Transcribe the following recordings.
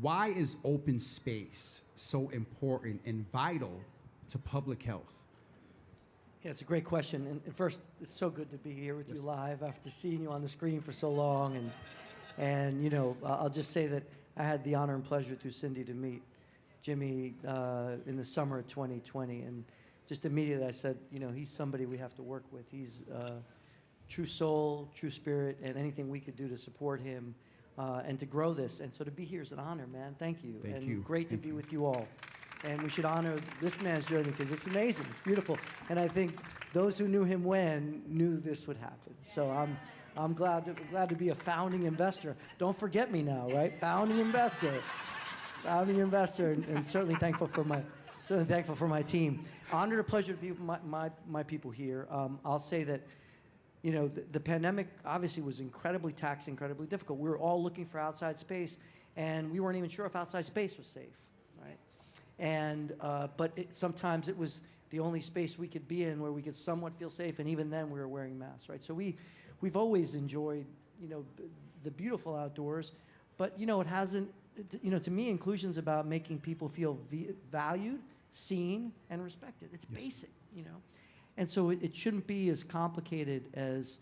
Why is open space so important and vital to public health? Yeah, it's a great question. And first, it's so good to be here with you live after seeing you on the screen for so long. And you know, I'll just say that I had the honor and pleasure through Cindy to meet Jimmy in the summer of 2020. And just immediately I said, you know, he's somebody we have to work with. He's true soul, true spirit, and anything we could do to support him and to grow this. And so to be here is an honor, man. Thank you. Thank and you. Great to Thank be you. with you all. And we should honor this man's journey because it's amazing. It's beautiful. And I think those who knew him when knew this would happen. So I'm glad to be a founding investor. Don't forget me now, right? Founding investor. Founding investor, and certainly thankful for my team. Honored and pleasure to be with my people here. I'll say that, you know, the pandemic obviously was incredibly taxing, incredibly difficult. We were all looking for outside space, and we weren't even sure if outside space was safe, right? And but sometimes it was the only space we could be in where we could somewhat feel safe, and even then we were wearing masks, right? So we've always enjoyed, you know, the beautiful outdoors, but you know, it hasn't. You know, to me, inclusion's about making people feel valued, seen, and respected. It's basic, you know, and so it shouldn't be as complicated as,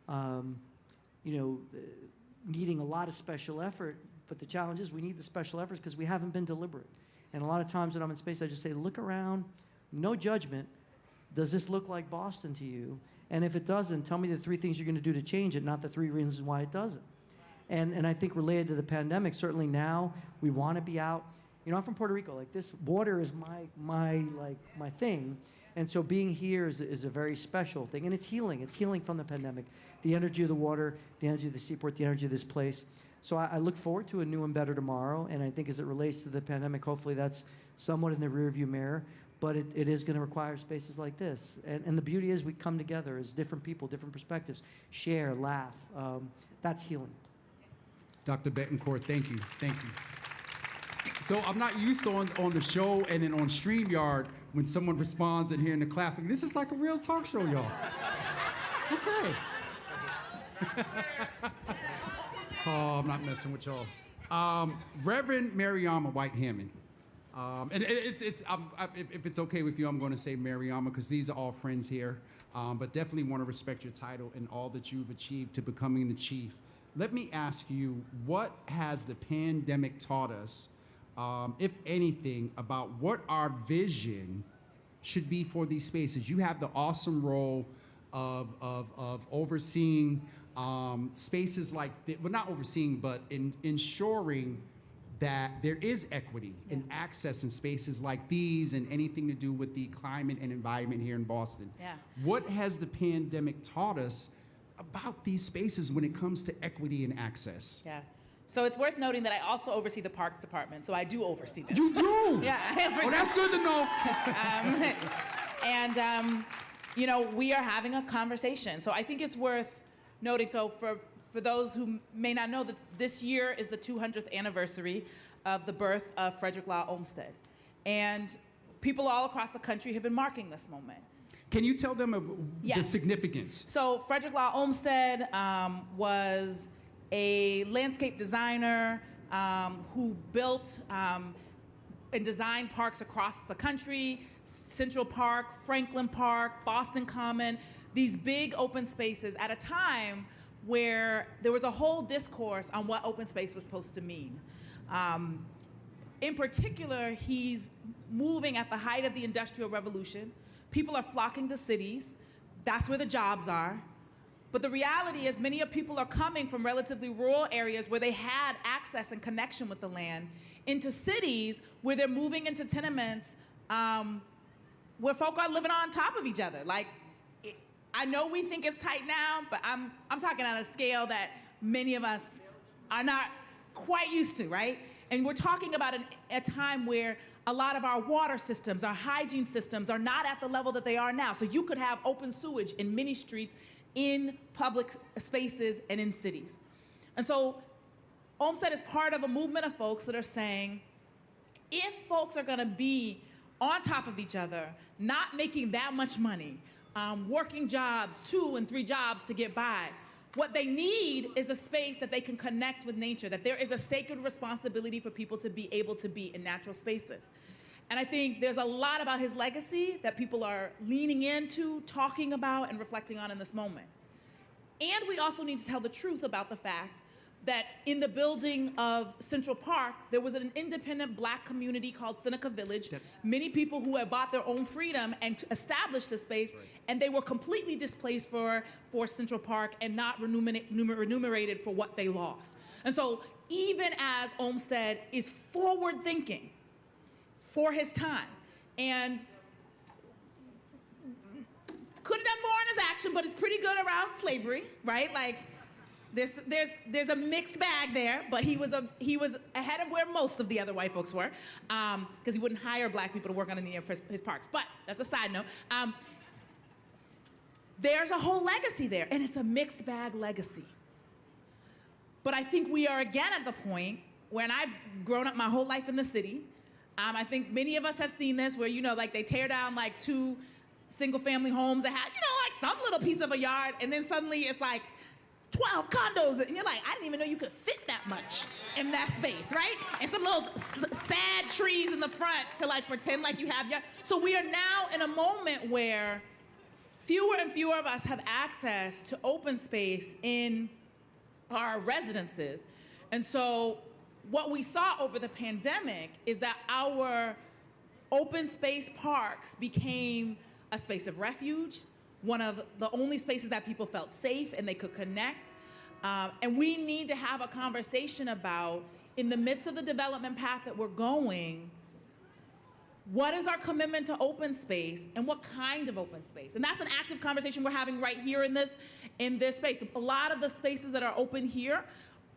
you know, needing a lot of special effort. But the challenge is we need the special efforts because we haven't been deliberate. And a lot of times when I'm in space, I just say, look around, no judgment. Does this look like Boston to you? And if it doesn't, tell me the 3 things you're going to do to change it, not the 3 reasons why it doesn't. And I think related to the pandemic, certainly now we want to be out. You know, I'm from Puerto Rico. Like this, water is my thing. And so being here is a very special thing, and it's healing. It's healing from the pandemic. The energy of the water, the energy of the seaport, the energy of this place. So I look forward to a new and better tomorrow, and I think as it relates to the pandemic, hopefully that's somewhat in the rearview mirror, but it is going to require spaces like this. And the beauty is we come together as different people, different perspectives, share, laugh. That's healing. Dr. Betancourt, thank you. Thank you. So I'm not used to on the show and then on StreamYard when someone responds and hearing the clapping. This is like a real talk show, y'all. Okay. Oh, I'm not messing with y'all. Reverend Mariama White Hammond. And if it's okay with you, I'm going to say Mariama because these are all friends here. But definitely want to respect your title and all that you've achieved to becoming the chief. Let me ask you, what has the pandemic taught us, if anything, about what our vision should be for these spaces? You have the awesome role of overseeing spaces like, well, not overseeing, but ensuring that there is equity and access in spaces like these and anything to do with the climate and environment here in Boston. Yeah. What has the pandemic taught us about these spaces when it comes to equity and access? Yeah. So it's worth noting that I also oversee the Parks Department, so I do oversee this. You do? Yeah. Oh, that's good to know. You know, we are having a conversation. So I think it's worth noting, so for those who may not know, that this year is the 200th anniversary of the birth of Frederick Law Olmsted. And people all across the country have been marking this moment. Can you tell them the Yes. significance? So Frederick Law Olmsted was a landscape designer who built and designed parks across the country, Central Park, Franklin Park, Boston Common, these big open spaces at a time where there was a whole discourse on what open space was supposed to mean. In particular, he's moving at the height of the Industrial Revolution. People are flocking to cities. That's where the jobs are. But the reality is many of people are coming from relatively rural areas where they had access and connection with the land into cities where they're moving into tenements where folk are living on top of each other. Like, I know we think it's tight now, but I'm talking on a scale that many of us are not quite used to, right? And we're talking about a time where a lot of our water systems, our hygiene systems are not at the level that they are now. So you could have open sewage in many streets, in public spaces, and in cities. And so Olmsted is part of a movement of folks that are saying, if folks are gonna be on top of each other, not making that much money, working jobs, 2 and 3 jobs to get by, What they need is a space that they can connect with nature, that there is a sacred responsibility for people to be able to be in natural spaces. And I think there's a lot about his legacy that people are leaning into, talking about, and reflecting on in this moment. And we also need to tell the truth about the fact that in the building of Central Park, there was an independent Black community called Seneca Village. Many people who had bought their own freedom and established the space, and they were completely displaced for Central Park and not remunerated for what they lost. And so even as Olmsted is forward-thinking for his time, and could have done more in his action, but is pretty good around slavery, right? Like, there's a mixed bag there, but he was ahead of where most of the other white folks were, because he wouldn't hire Black people to work on any of his parks. But that's a side note. There's a whole legacy there, and it's a mixed bag legacy. But I think we are again at the point when I've grown up my whole life in the city. I think many of us have seen this, where like they tear down like 2 single-family homes that had like some little piece of a yard, and then suddenly it's like 12 condos, and you're like, I didn't even know you could fit that much in that space, right? And some little sad trees in the front to like pretend like you have your. So we are now in a moment where fewer and fewer of us have access to open space in our residences. And so what we saw over the pandemic is that our open space parks became a space of refuge, one of the only spaces that people felt safe and they could connect. And we need to have a conversation about, in the midst of the development path that we're going, what is our commitment to open space and what kind of open space? And that's an active conversation we're having right here in this space. A lot of the spaces that are open here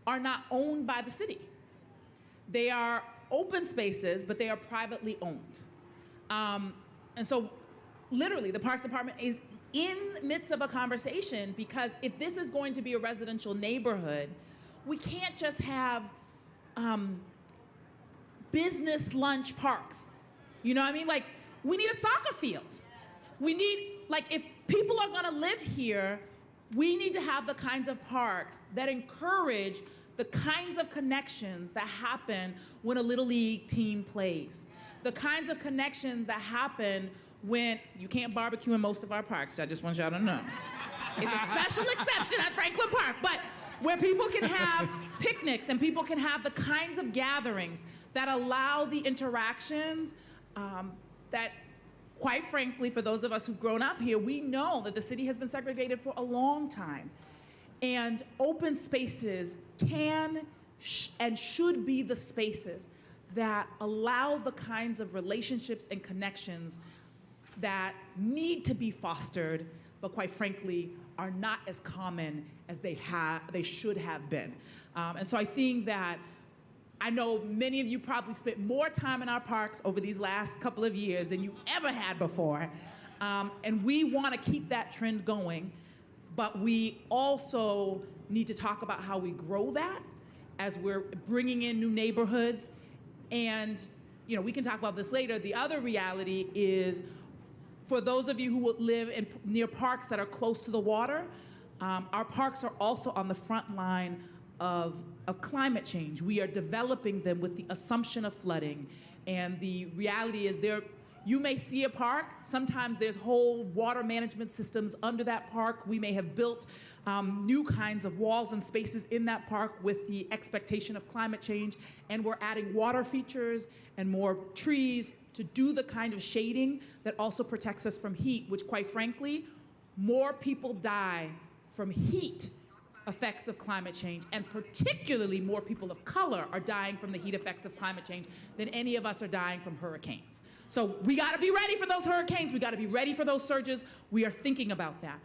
are not owned by the city. They are open spaces, but they are privately owned. And so literally the Parks Department is in the midst of a conversation, because if this is going to be a residential neighborhood, we can't just have business lunch parks. You know what I mean? Like, we need a soccer field. We need, like, if people are gonna live here, we need to have the kinds of parks that encourage the kinds of connections that happen when a Little League team plays. The kinds of connections that happen when you can't barbecue in most of our parks. I just want y'all to know. It's a special exception at Franklin Park, but where people can have picnics and people can have the kinds of gatherings that allow the interactions that, quite frankly, for those of us who've grown up here, we know that the city has been segregated for a long time. And open spaces can and should be the spaces that allow the kinds of relationships and connections that need to be fostered, but quite frankly, are not as common as they should have been. And so I think that, I know many of you probably spent more time in our parks over these last couple of years than you ever had before. And we want to keep that trend going, but we also need to talk about how we grow that as we're bringing in new neighborhoods. And we can talk about this later. The other reality is, for those of you who live near parks that are close to the water, our parks are also on the front line of climate change. We are developing them with the assumption of flooding. And the reality is, you may see a park, sometimes there's whole water management systems under that park. We may have built new kinds of walls and spaces in that park with the expectation of climate change, and we're adding water features and more trees to do the kind of shading that also protects us from heat, which, quite frankly, more people die from heat effects of climate change, and particularly more people of color are dying from the heat effects of climate change than any of us are dying from hurricanes. So we gotta be ready for those hurricanes, we gotta be ready for those surges. We are thinking about that.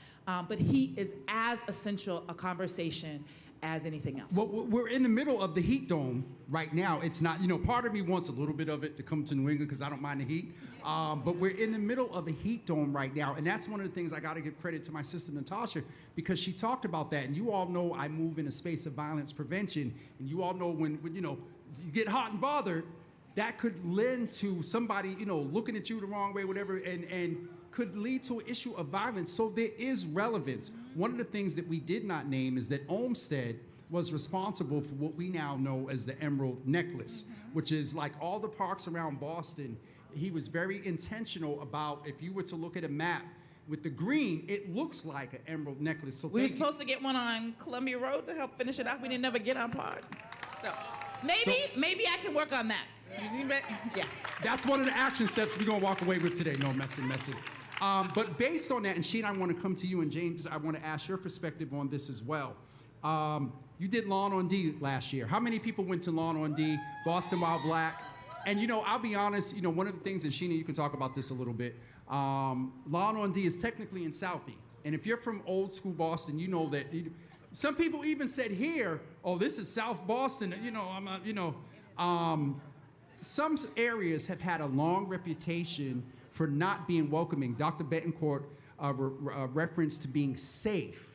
But heat is as essential a conversation as anything else. Well, we're in the middle of the heat dome right now. It's not, part of me wants a little bit of it to come to New England because I don't mind the heat. But we're in the middle of a heat dome right now. And that's one of the things I got to give credit to my sister, Natasha, because she talked about that. And you all know I move in a space of violence prevention. And you all know when you get hot and bothered, that could lend to somebody, looking at you the wrong way, whatever, and could lead to an issue of violence. So there is relevance. One of the things that we did not name is that Olmsted was responsible for what we now know as the Emerald Necklace, which is like all the parks around Boston. He was very intentional about, if you were to look at a map with the green, it looks like an emerald necklace. So We were thank you. supposed to get one on Columbia Road to help finish it off. We didn't never get our part. So maybe I can work on that. Yeah. That's one of the action steps we're gonna walk away with today. No messing. But based on that, and Sheen, I want to come to you, and James, I want to ask your perspective on this as well. You did Lawn on D last year. How many people went to Lawn on D, Boston While Black? And I'll be honest, one of the things, and Sheena, you can talk about this a little bit. Lawn on D is technically in Southie. And if you're from old school Boston, you know that some people even said here, oh, this is South Boston. Some areas have had a long reputation for not being welcoming. Dr. Betancourt referenced to being safe.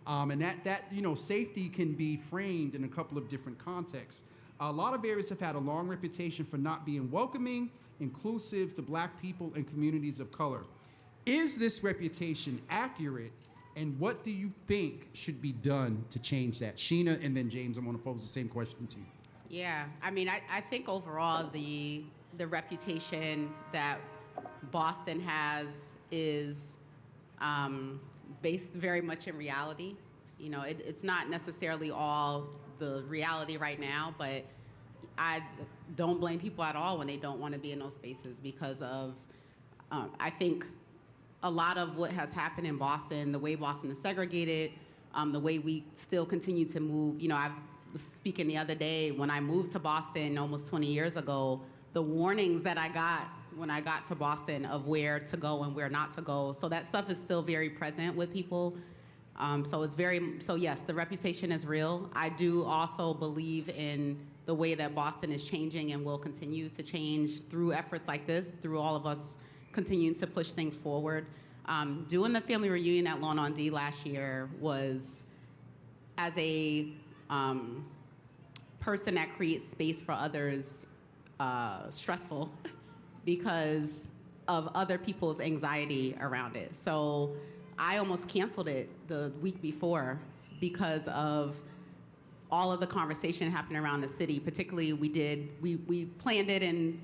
And that safety can be framed in a couple of different contexts. A lot of areas have had a long reputation for not being welcoming, inclusive to Black people and communities of color. Is this reputation accurate, and what do you think should be done to change that? Sheena, and then James, I'm going to pose the same question to you. Yeah, I mean, I think overall the reputation that Boston has is based very much in reality. It's not necessarily all the reality right now, but I don't blame people at all when they don't want to be in those spaces because of, I think, a lot of what has happened in Boston, the way Boston is segregated, the way we still continue to move. I was speaking the other day when I moved to Boston almost 20 years ago, the warnings that I got when I got to Boston of where to go and where not to go. So that stuff is still very present with people. So yes, the reputation is real. I do also believe in the way that Boston is changing and will continue to change through efforts like this, through all of us continuing to push things forward. Doing the family reunion at Lawn on D last year was, as a person that creates space for others, stressful because of other people's anxiety around it. So I almost canceled it the week before because of all of the conversation happening around the city. Particularly, we planned it and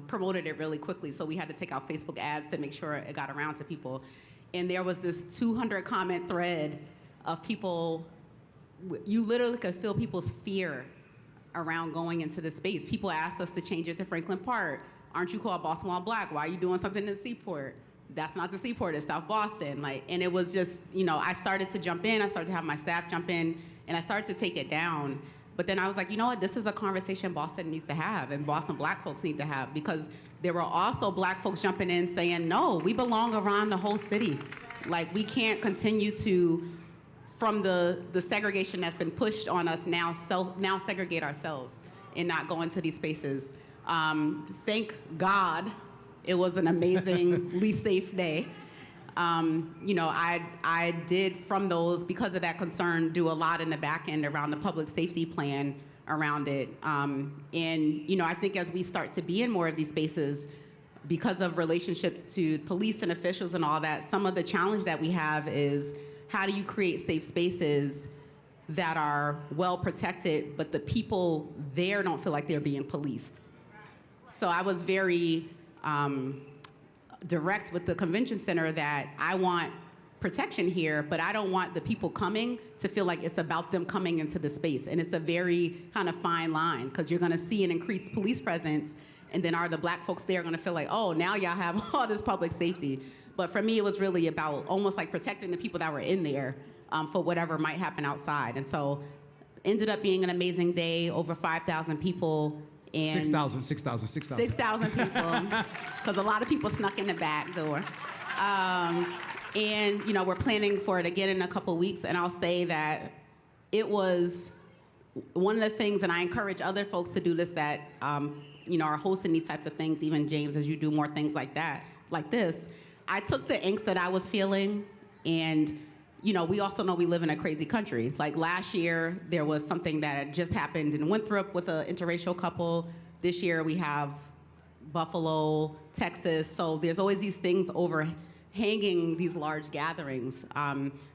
promoted it really quickly, so we had to take out Facebook ads to make sure it got around to people. And there was this 200 comment thread of people. You literally could feel people's fear around going into the space. People asked us to change it to Franklin Park. Aren't you called Boston While Black? Why are you doing something in the Seaport? That's not the Seaport, it's South Boston. And it was just, I started to jump in, I started to have my staff jump in, and I started to take it down. But then I was like, you know what, this is a conversation Boston needs to have, and Boston Black folks need to have, because there were also Black folks jumping in saying, no, we belong around the whole city. We can't continue to, from the segregation that's been pushed on us now segregate ourselves and not go into these spaces. Thank God it was an amazingly safe day. I did, from those, because of that concern, do a lot in the back end around the public safety plan around it. I think as we start to be in more of these spaces, because of relationships to police and officials and all that, some of the challenge that we have is, how do you create safe spaces that are well protected, but the people there don't feel like they're being policed? So I was very direct with the convention center that I want protection here, but I don't want the people coming to feel like it's about them coming into the space. And it's a very kind of fine line, because you're gonna see an increased police presence, and then are the Black folks there gonna feel like, oh, now y'all have all this public safety? But for me, it was really about almost like protecting the people that were in there for whatever might happen outside. And so ended up being an amazing day, over 5,000 people. And 6,000 people, because a lot of people snuck in the back door. We're planning for it again in a couple weeks, and I'll say that it was one of the things, and I encourage other folks to do this, that are hosting these types of things, even James, as you do more things like that, like this. I took the angst that I was feeling, and we also know we live in a crazy country. Like last year, there was something that had just happened in Winthrop with an interracial couple. This year, we have Buffalo, Texas. So there's always these things overhead hanging these large gatherings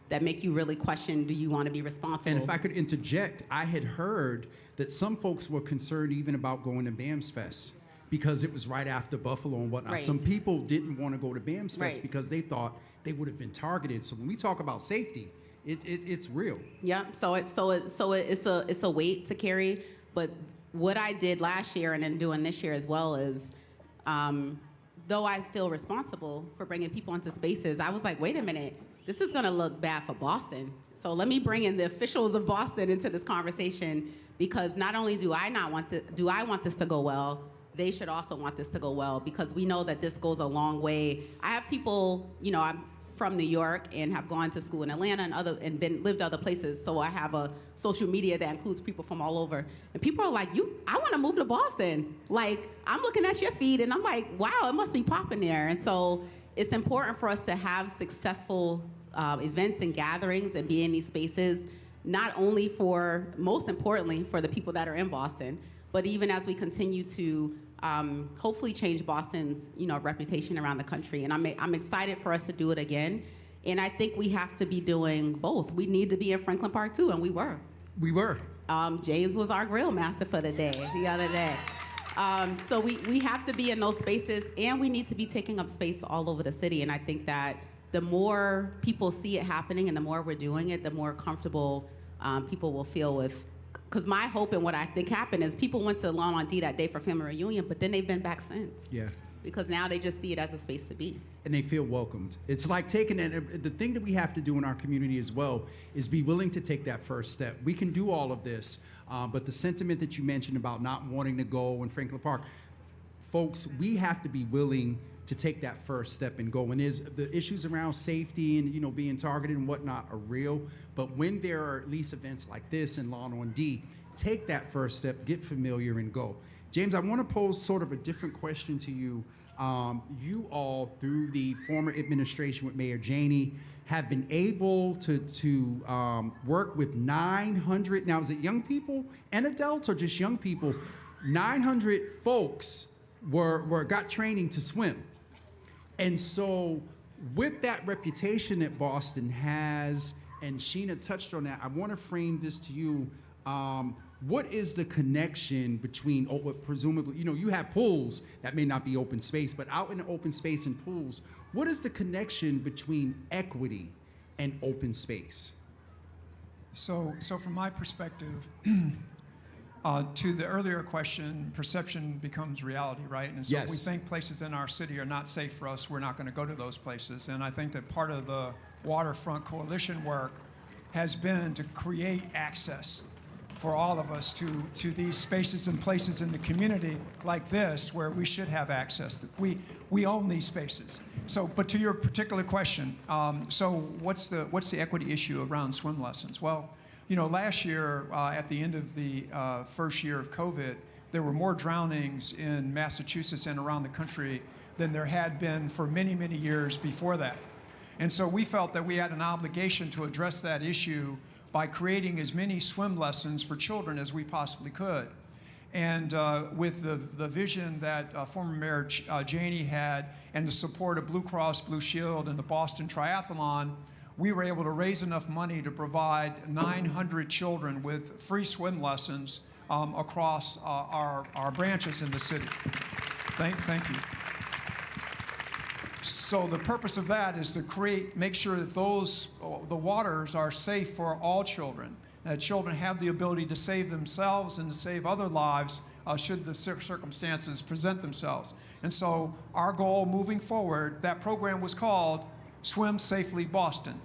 that make you really question, do you want to be responsible? And if I could interject, I had heard that some folks were concerned even about going to BAMS Fest because it was right after Buffalo and whatnot. Right. Some people didn't want to go to BAMS Fest Right. because they thought they would have been targeted. So when we talk about safety, it's real. Yeah, so it's a weight to carry. But what I did last year and then doing this year as well is, though I feel responsible for bringing people into spaces, I was like, wait a minute, this is going to look bad for Boston. So let me bring in the officials of Boston into this conversation, because not only do I want this to go well, they should also want this to go well, because we know that this goes a long way. I have people, I'm from New York and have gone to school in Atlanta and lived other places, so I have a social media that includes people from all over. And people are like, I want to move to Boston. Like, I'm looking at your feed and I'm like, wow, it must be popping there. And so it's important for us to have successful events and gatherings and be in these spaces, not only most importantly, for the people that are in Boston, but even as we continue to hopefully change Boston's reputation around the country. And I'm excited for us to do it again. And I think we have to be doing both. We need to be in Franklin Park too, and we were. We were. James was our grill master for the other day. So we have to be in those spaces, and we need to be taking up space all over the city. And I think that the more people see it happening and the more we're doing it, the more comfortable people will feel with. Because my hope and what I think happened is people went to Lawn on D that day for family reunion, but then they've been back since. Yeah. Because now they just see it as a space to be. And they feel welcomed. It's like taking it. The thing that we have to do in our community as well is be willing to take that first step. We can do all of this, but the sentiment that you mentioned about not wanting to go in Franklin Park, folks, we have to be willing to take that first step and go. And the issues around safety and being targeted and whatnot are real. But when there are at least events like this in Lawn on D, take that first step, get familiar, and go. James, I want to pose sort of a different question to you. You all, through the former administration with Mayor Janey, have been able to work with 900, now is it young people and adults or just young people? 900 folks got training to swim. And so with that reputation that Boston has, and Sheena touched on that, I want to frame this to you. What is the connection between, presumably, you have pools that may not be open space, but out in the open space and pools, what is the connection between equity and open space? So from my perspective, to the earlier question, perception becomes reality, right? And so Yes. if we think places in our city are not safe for us, we're not going to go to those places. And I think that part of the Waterfront Coalition work has been to create access for all of us to these spaces and places in the community like this, where we should have access. We own these spaces. So, but to your particular question, so what's the equity issue around swim lessons? Well, last year at the end of the first year of COVID, there were more drownings in Massachusetts and around the country than there had been for many, many years before that. And so we felt that we had an obligation to address that issue by creating as many swim lessons for children as we possibly could. And with the vision that former Mayor Janey had and the support of Blue Cross Blue Shield and the Boston Triathlon, we were able to raise enough money to provide 900 children with free swim lessons across our branches in the city. Thank you. So the purpose of that is to make sure that the waters are safe for all children, that children have the ability to save themselves and to save other lives should the circumstances present themselves. And so our goal moving forward, that program was called Swim Safely Boston.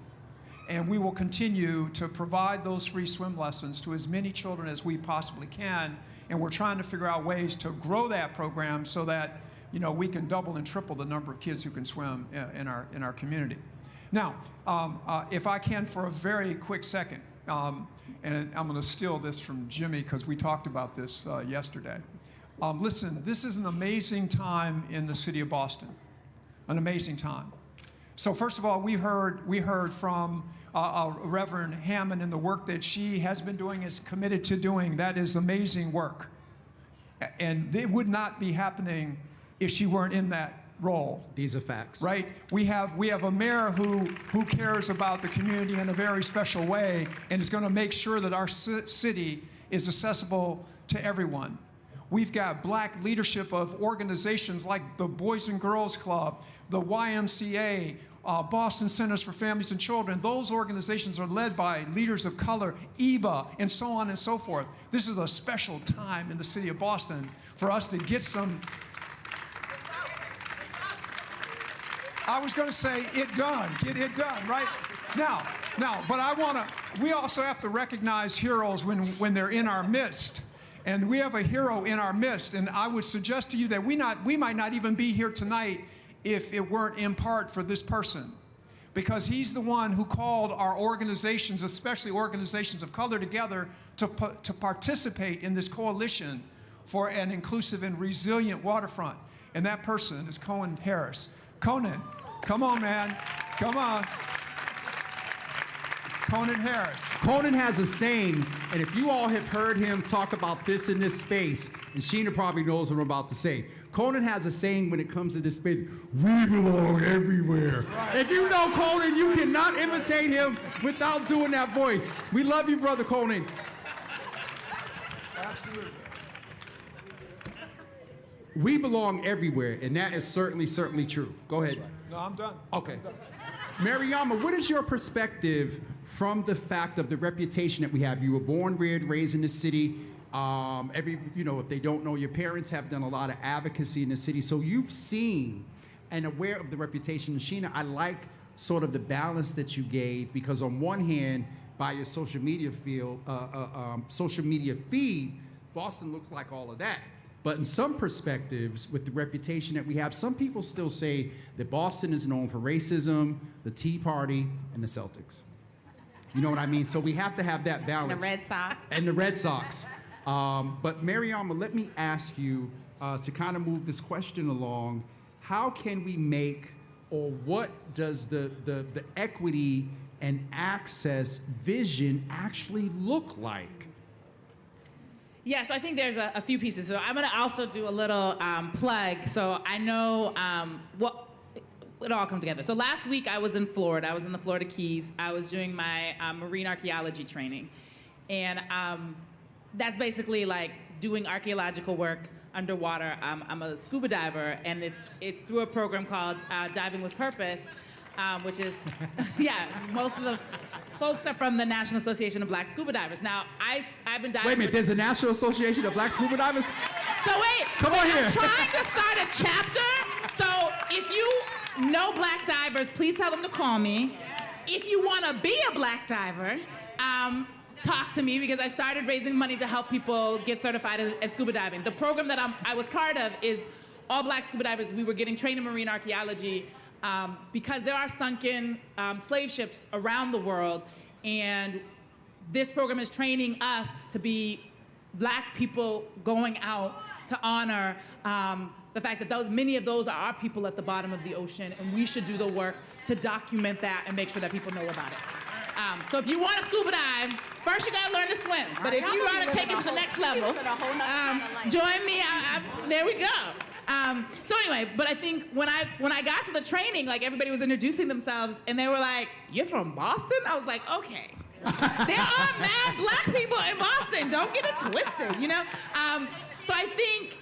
And we will continue to provide those free swim lessons to as many children as we possibly can. And we're trying to figure out ways to grow that program so that we can double and triple the number of kids who can swim in our community. Now, if I can for a very quick second, and I'm going to steal this from Jimmy because we talked about this yesterday. Listen, this is an amazing time in the city of Boston, an amazing time. So first of all, we heard from Reverend Hammond and the work that she has been doing, is committed to doing. That is amazing work. And it would not be happening if she weren't in that role. These are facts. Right? We have a mayor who cares about the community in a very special way and is going to make sure that our city is accessible to everyone. We've got black leadership of organizations like the Boys and Girls Club, the YMCA, Boston Centers for Families and Children. Those organizations are led by leaders of color, EBA, and so on and so forth. This is a special time in the city of Boston for us to get some. I was going to say it done, get it done, right? Now, but we also have to recognize heroes when they're in our midst. And we have a hero in our midst, and I would suggest to you that we might not even be here tonight if it weren't in part for this person. Because he's the one who called our organizations, especially organizations of color, together to participate in this coalition for an inclusive and resilient waterfront. And that person is Conan Harris. Conan, come on, man. Come on. Conan Harris. Conan has a saying, and if you all have heard him talk about this in this space, and Sheena probably knows what I'm about to say. Conan has a saying when it comes to this space, we belong everywhere. Right. If you know Conan, you cannot imitate him without doing that voice. We love you, brother Conan. Absolutely. We belong everywhere, and that is certainly true. Go ahead. Right. No, I'm done. Okay. I'm done. Mariama, what is your perspective from the fact of the reputation that we have? You were born, reared, raised in the city. If they don't know, your parents have done a lot of advocacy in the city. So you've seen and aware of the reputation. Sheena, I like sort of the balance that you gave, because on one hand, by your social media feed, Boston looks like all of that. But in some perspectives, with the reputation that we have, some people still say that Boston is known for racism, the Tea Party, and the Celtics. You know what I mean? So we have to have that balance. The Red Sox. And the Red Sox. But Mariama, let me ask you to kind of move this question along. How can we make, or what does the equity and access vision actually look like? Yeah, so I think there's a few pieces. So I'm going to also do a little plug. So I know what it all comes together. So last week I was in Florida. I was in the Florida Keys. I was doing my marine archaeology training. And that's basically like doing archaeological work underwater. I'm a scuba diver, and it's through a program called Diving with Purpose, which is, most of the folks are from the National Association of Black Scuba Divers. Now, I've been diving. Wait a minute, there's a National Association of Black Scuba Divers? So wait, Come on here. I'm trying to start a chapter. So if you know black divers, please tell them to call me. If you want to be a black diver, talk to me, because I started raising money to help people get certified in scuba diving. The program that I was part of is all black scuba divers. We were getting trained in marine archaeology because there are sunken slave ships around the world, and this program is training us to be black people going out to honor the fact that many of those are our people at the bottom of the ocean, and we should do the work to document that and make sure that people know about it. So if you want to scuba dive, first you gotta learn to swim. But if you want to take it to the next level, join me. There we go. So anyway, but I think when I got to the training, like everybody was introducing themselves, and they were like, "You're from Boston?" I was like, "Okay." There are mad black people in Boston. Don't get it twisted, you know. So I think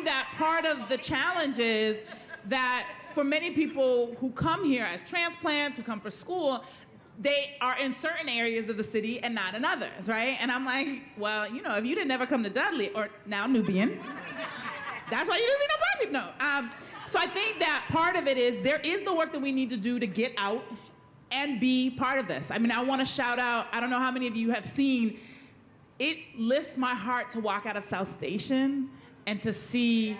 that part of the challenge is that for many people who come here as transplants, who come for school, they are in certain areas of the city and not in others, right? And I'm like, well, you know, if you didn't ever come to Dudley, or now Nubian, that's why you didn't see no black people. No. So I think that part of it is there is the work that we need to do to get out and be part of this. I mean, I want to shout out, I don't know how many of you have seen, it lifts my heart to walk out of South Station and to see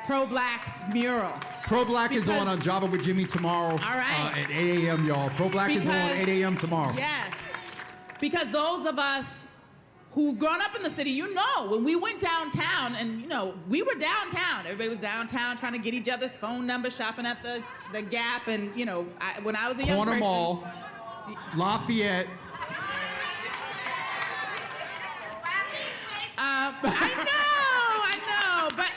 Pro-Black's mural. Pro-Black is on Java with Jimmy tomorrow. All right. At 8 a.m., y'all. Pro-Black is on 8 a.m. tomorrow. Yes. Because those of us who've grown up in the city, you know, when we went downtown, and, you know, we were downtown. Everybody was downtown trying to get each other's phone numbers, shopping at the Gap. And, you know, when I was a young Corner person. Mall, Lafayette. I know. But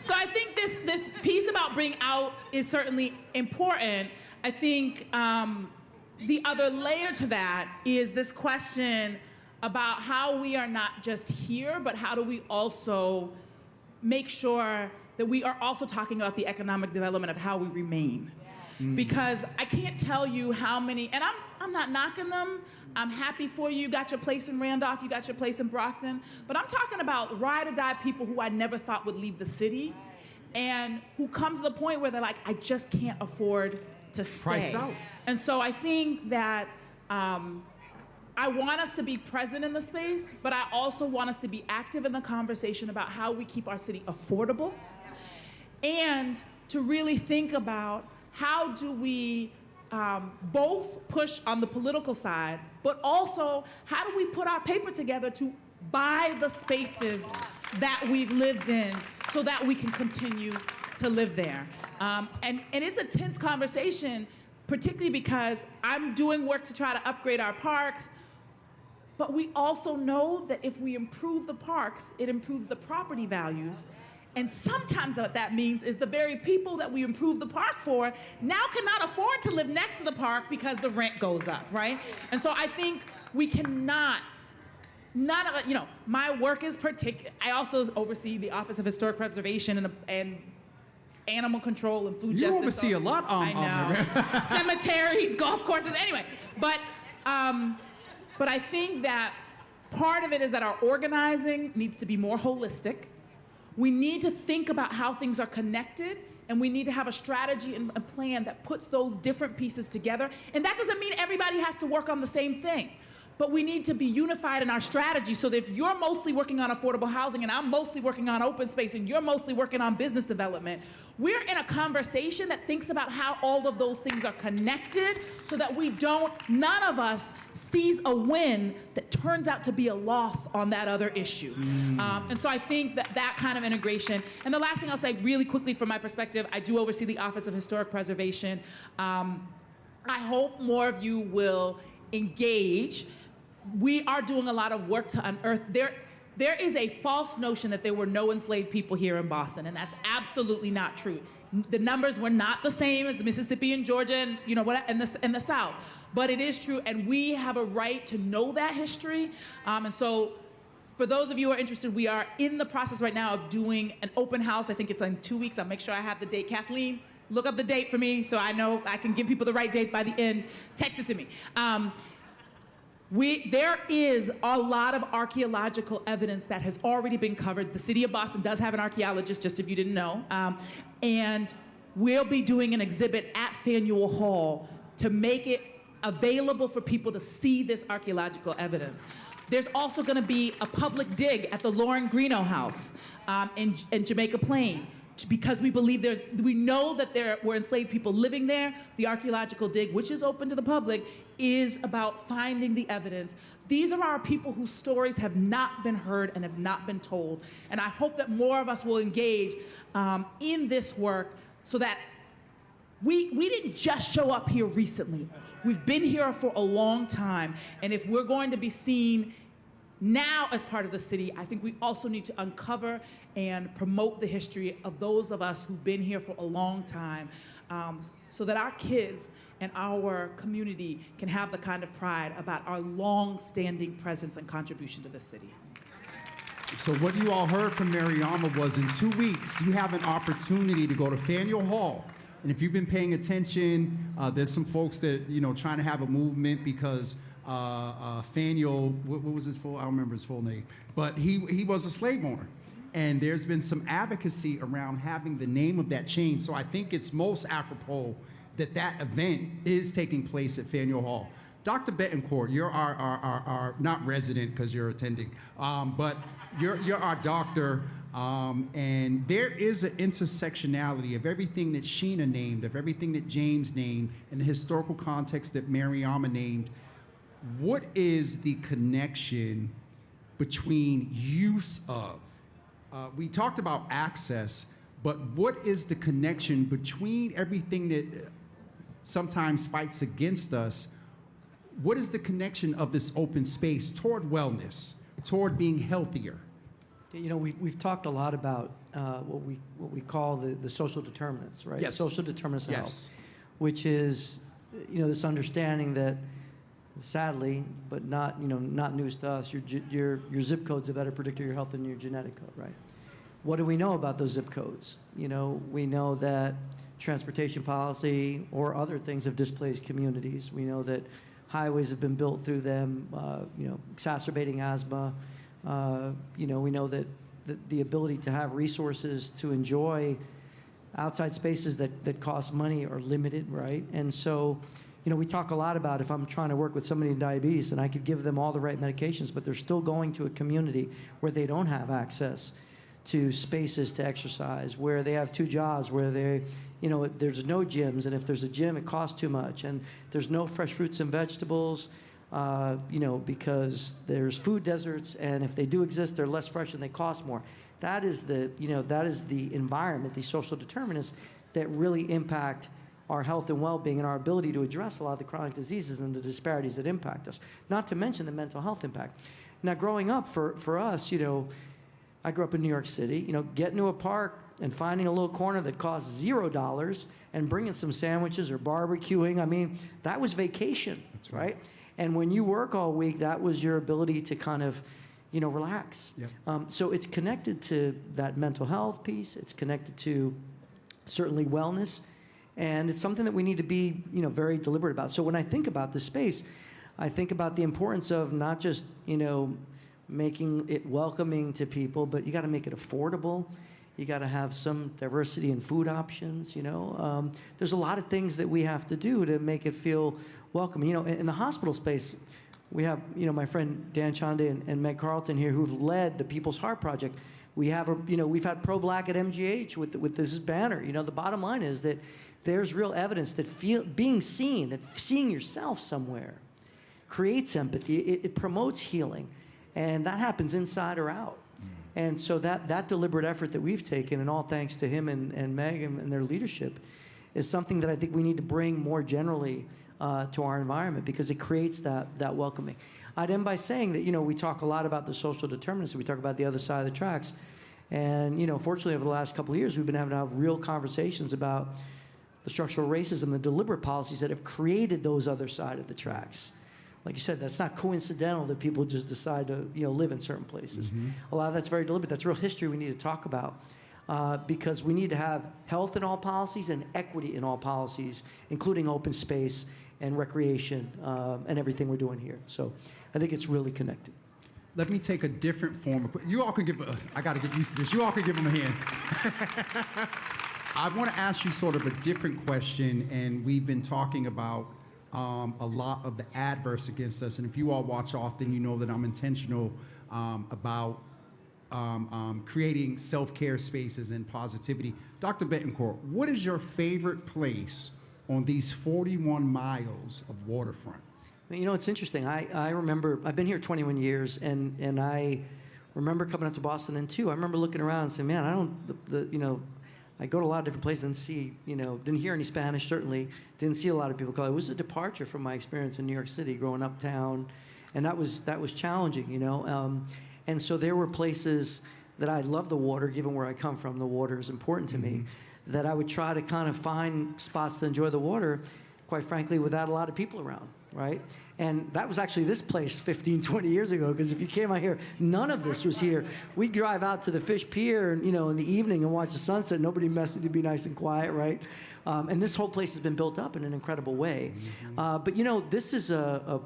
so I think this piece about bring out is certainly important. I think the other layer to that is this question about how we are not just here, but how do we also make sure that we are also talking about the economic development of how we remain. Because I can't tell you how many, and I'm not knocking them. I'm happy for you. You got your place in Randolph, you got your place in Brockton. But I'm talking about ride or die people who I never thought would leave the city and who come to the point where they're like, I just can't afford to stay. Priced out. And so I think that I want us to be present in the space, but I also want us to be active in the conversation about how we keep our city affordable and to really think about how do we both push on the political side, but also how do we put our paper together to buy the spaces that we've lived in so that we can continue to live there. And it's a tense conversation, particularly because I'm doing work to try to upgrade our parks, but we also know that if we improve the parks, it improves the property values. And sometimes what that means is the very people that we improve the park for now cannot afford to live next to the park because the rent goes up, right? And so I think we cannot, none of it, my work is particular. I also oversee the Office of Historic Preservation and Animal Control and Food Justice. You oversee a lot on I know. Cemeteries, golf courses, anyway. But I think that part of it is that our organizing needs to be more holistic. We need to think about how things are connected, and we need to have a strategy and a plan that puts those different pieces together. And that doesn't mean everybody has to work on the same thing, but we need to be unified in our strategy so that if you're mostly working on affordable housing and I'm mostly working on open space and you're mostly working on business development, we're in a conversation that thinks about how all of those things are connected so that none of us sees a win that turns out to be a loss on that other issue. And so I think that kind of integration. And the last thing I'll say really quickly from my perspective, I do oversee the Office of Historic Preservation. I hope more of you will engage. We are doing a lot of work to unearth. There is a false notion that there were no enslaved people here in Boston, and that's absolutely not true. The numbers were not the same as Mississippi and Georgia and in the South, but it is true, and we have a right to know that history. And so, for those of you who are interested, we are in the process right now of doing an open house. I think it's in 2 weeks. I'll make sure I have the date. Kathleen, look up the date for me so I know I can give people the right date by the end. Text it to me. There is a lot of archaeological evidence that has already been covered. The city of Boston does have an archaeologist, just if you didn't know. And we'll be doing an exhibit at Faneuil Hall to make it available for people to see this archaeological evidence. There's also going to be a public dig at the Lauren Greeno House in Jamaica Plain. Because we know that there were enslaved people living there. The archaeological dig, which is open to the public, is about finding the evidence. These are our people whose stories have not been heard and have not been told. And I hope that more of us will engage in this work so that we didn't just show up here recently. We've been here for a long time. And if we're going to be seen now as part of the city, I think we also need to uncover and promote the history of those of us who've been here for a long time so that our kids and our community can have the kind of pride about our long-standing presence and contribution to the city. So what you all heard from Mariama was in 2 weeks, you have an opportunity to go to Faneuil Hall. And if you've been paying attention, there's some folks that, trying to have a movement because Faneuil, what was his full, I don't remember his full name, but he was a slave owner. And there's been some advocacy around having the name of that changed. So I think it's most apropos that event is taking place at Faneuil Hall. Dr. Betancourt, you're our not resident because you're attending, but you're our doctor. And there is an intersectionality of everything that Sheena named, of everything that James named, and the historical context that Mariama named. What is the connection between use of? We talked about access, but what is the connection between everything that sometimes fights against us? What is the connection of this open space toward wellness, toward being healthier? We've talked a lot about what we call the social determinants, right? Yes. Social determinants of Yes. health, which is, this understanding that, sadly, but not news to us, your zip code's a better predictor of your health than your genetic code, right? What do we know about those zip codes? We know that transportation policy or other things have displaced communities. We know that highways have been built through them, exacerbating asthma. We know that the ability to have resources to enjoy outside spaces that cost money are limited, right? And so, we talk a lot about if I'm trying to work with somebody in diabetes and I could give them all the right medications, but they're still going to a community where they don't have access to spaces to exercise, where they have 2 jobs, where there's no gyms, and if there's a gym, it costs too much, and there's no fresh fruits and vegetables, because there's food deserts, and if they do exist, they're less fresh and they cost more. That is the environment, these social determinants that really impact our health and well-being and our ability to address a lot of the chronic diseases and the disparities that impact us, not to mention the mental health impact. Now, growing up, for us, I grew up in New York City, getting to a park and finding a little corner that costs $0 and bringing some sandwiches or barbecuing, that was vacation. That's right. And when you work all week, that was your ability to kind of, relax. Yep. So it's connected to that mental health piece. It's connected to certainly wellness. And it's something that we need to be, very deliberate about. So when I think about this space, I think about the importance of not just, making it welcoming to people, but you got to make it affordable. You got to have some diversity in food options. There's a lot of things that we have to do to make it feel welcoming. In the hospital space, we have my friend Dan Chande and Meg Carlton here, who've led the People's Heart Project. We have we've had pro-black at MGH with this banner. The bottom line is that there's real evidence that seeing yourself somewhere creates empathy. It promotes healing. And that happens inside or out. And so that deliberate effort that we've taken, and all thanks to him and Meg and their leadership, is something that I think we need to bring more generally to our environment, because it creates that welcoming. I'd end by saying that, we talk a lot about the social determinants. We talk about the other side of the tracks. And, fortunately, over the last couple of years, we've been having to have real conversations about the structural racism, the deliberate policies that have created those other side of the tracks. Like you said, that's not coincidental that people just decide to live in certain places. Mm-hmm. A lot of that's very deliberate. That's real history we need to talk about, because we need to have health in all policies and equity in all policies, including open space and recreation and everything we're doing here. So I think it's really connected. Let me take a different form of. You all can give. I got to get used to this. You all can give them a hand. I want to ask you sort of a different question, and we've been talking about a lot of the adverse against us. And if you all watch often, you know that I'm intentional about creating self-care spaces and positivity. Dr. Betancourt, what is your favorite place on these 41 miles of waterfront? It's interesting. I remember, I've been here 21 years, and I remember coming up to Boston then too. I remember looking around and saying, man, I go to a lot of different places and see, didn't hear any Spanish, certainly. Didn't see a lot of people call. It was a departure from my experience in New York City, growing uptown. And that was challenging, And so there were places that I love the water, given where I come from. The water is important to me, that I would try to kind of find spots to enjoy the water, quite frankly, without a lot of people around, right? And that was actually this place 15, 20 years ago, because if you came out here, none of this was here. We'd drive out to the Fish Pier, in the evening and watch the sunset. Nobody messed with you, be nice and quiet, right? And this whole place has been built up in an incredible way. But this is a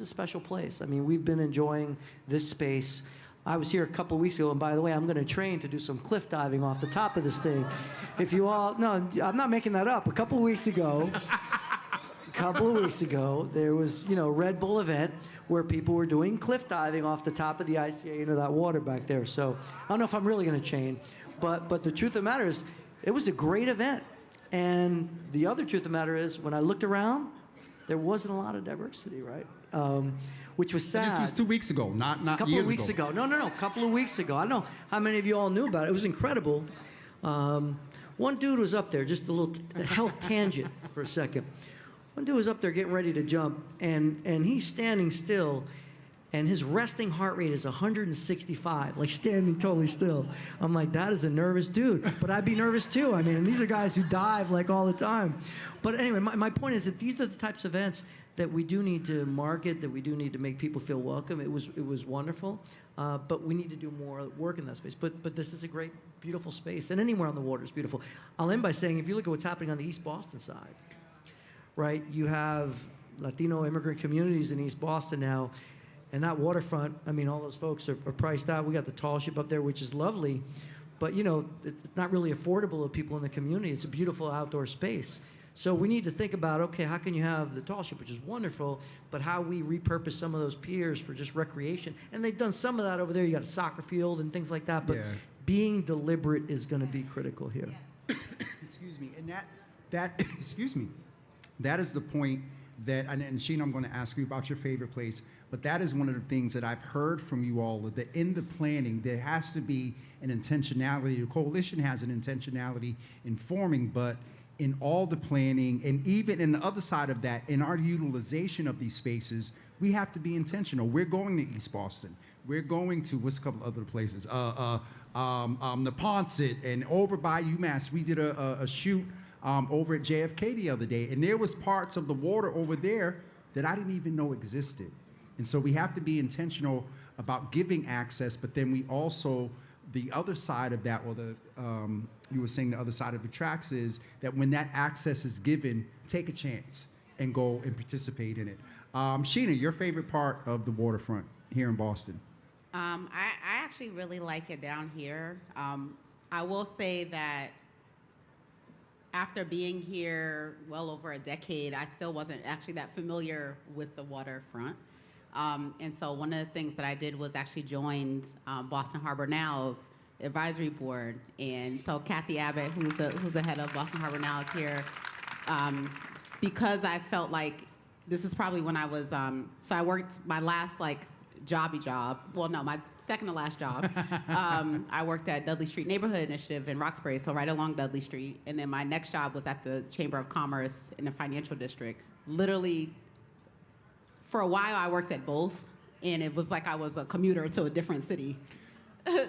special place. I mean, we've been enjoying this space. I was here a couple of weeks ago, and by the way, I'm going to train to do some cliff diving off the top of this thing. If you all, no, I'm not making that up. A couple of weeks ago, there was, a Red Bull event where people were doing cliff diving off the top of the ICA into that water back there. So I don't know if I'm really going to chain, but the truth of the matter is, it was a great event. And the other truth of the matter is, when I looked around, there wasn't a lot of diversity, right? Which was sad. And this was 2 weeks ago, not years ago. A couple of weeks ago. No, a couple of weeks ago. I don't know how many of you all knew about it. It was incredible. One dude was up there, just a little health tangent for a second. One dude was up there getting ready to jump, and he's standing still, and his resting heart rate is 165, like standing totally still. I'm like, that is a nervous dude, but I'd be nervous too. I mean, and these are guys who dive like all the time. But anyway, my point is that these are the types of events that we do need to market, that we do need to make people feel welcome. It was wonderful, but we need to do more work in that space. But this is a great, beautiful space, and anywhere on the water is beautiful. I'll end by saying, if you look at what's happening on the East Boston side, right, you have Latino immigrant communities in East Boston now, and that waterfront, I mean, all those folks are priced out. We got the tall ship up there, which is lovely, but you know, it's not really affordable to people in the community. It's a beautiful outdoor space. So we need to think about, okay, how can you have the tall ship, which is wonderful, but how we repurpose some of those piers for just recreation. And they've done some of that over there. You got a soccer field and things like that, but Yeah. being deliberate is going to be critical here. Excuse me, and that excuse me, that is the point that, and Sheena, I'm going to ask you about your favorite place, but that is one of the things that I've heard from you all, that in the planning, there has to be an intentionality. The coalition has an intentionality in forming, but in all the planning, and even in the other side of that, in our utilization of these spaces, we have to be intentional. We're going to East Boston. We're going to, what's a couple other places? Neponset, and over by UMass, we did a shoot over at JFK the other day, and there was parts of the water over there that I didn't even know existed. And so we have to be intentional about giving access, but then we also, the other side of that, or you were saying the other side of the tracks is that when that access is given, take a chance and go and participate in it. Sheena, your favorite part of the waterfront here in Boston? I actually really like it down here. I will say that after being here well over a decade, I still wasn't actually that familiar with the waterfront. And so one of the things that I did was actually joined Boston Harbor Now's advisory board. And so Kathy Abbott, who's the head of Boston Harbor Now, is here because I felt like this is probably when I was, so I worked my last jobby job. Well, no, my second to last job. I worked at Dudley Street Neighborhood Initiative in Roxbury, so right along Dudley Street. And then my next job was at the Chamber of Commerce in the financial district. Literally, for a while, I worked at both, and it was like I was a commuter to a different city.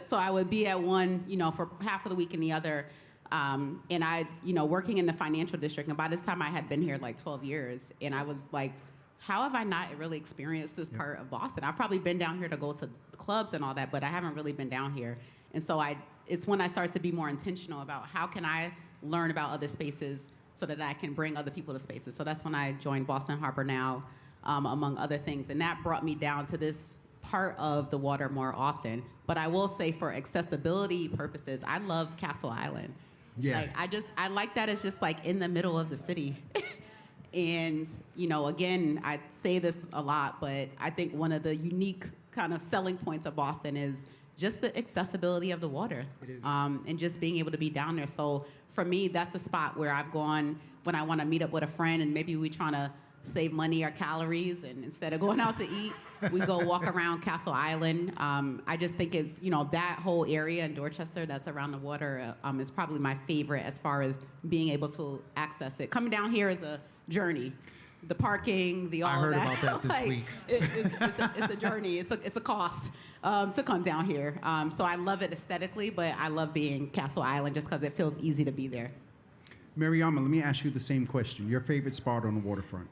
So I would be at one, for half of the week and the other. And I, working in the financial district, and by this time I had been here 12 years, and I was like, how have I not really experienced this part of Boston? I've probably been down here to go to clubs and all that, but I haven't really been down here. And so it's when I started to be more intentional about how can I learn about other spaces so that I can bring other people to spaces. So that's when I joined Boston Harbor Now, among other things. And that brought me down to this part of the water more often. But I will say, for accessibility purposes, I love Castle Island. Yeah. I like that it's just in the middle of the city. And, again, I say this a lot, but I think one of the unique kind of selling points of Boston is just the accessibility of the water. It is. And just being able to be down there. So for me, that's a spot where I've gone when I want to meet up with a friend and maybe we're trying to save money or calories, and instead of going out to eat, we go walk around Castle Island. I just think it's, that whole area in Dorchester that's around the water is probably my favorite as far as being able to access it. Coming down here is a journey. The parking, the all I heard of that. about that this week. It's a journey. It's a cost to come down here. So I love it aesthetically, but I love being Castle Island just because it feels easy to be there. Mariama, let me ask you the same question. Your favorite spot on the waterfront?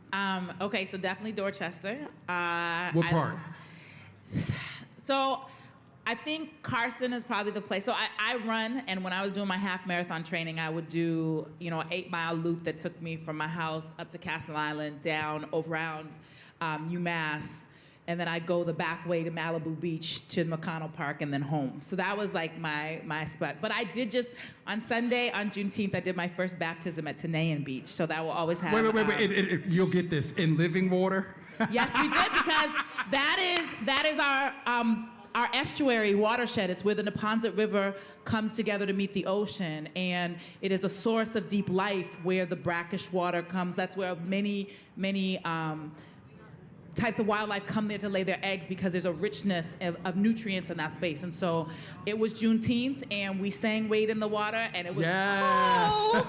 Okay, so definitely Dorchester. What part? So I think Carson is probably the place. So I run, and when I was doing my half marathon training, I would do, an 8-mile loop that took me from my house up to Castle Island, down around UMass, and then I'd go the back way to Malibu Beach to McConnell Park and then home. So that was my spot. But I did just, on Sunday, on Juneteenth, I did my first baptism at Tenaya Beach. So that will always have... Wait. You'll get this. In living water? Yes, we did, because that is our estuary watershed. It's where the Neponset River comes together to meet the ocean, and it is a source of deep life where the brackish water comes. That's where many types of wildlife come there to lay their eggs, because there's a richness of nutrients in that space. And so it was Juneteenth, and we sang Wade in the Water, and it was cold.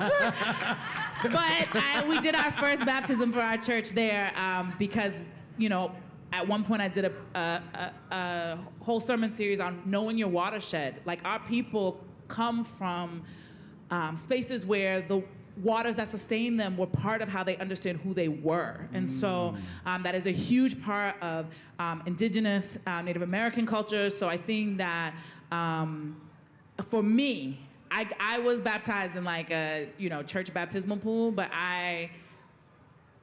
But we did our first baptism for our church there because, at one point I did a whole sermon series on knowing your watershed. Like, our people come from spaces where the waters that sustain them were part of how they understand who they were. And so that is a huge part of indigenous Native American culture. So I think that for me, I was baptized in like a church baptismal pool, but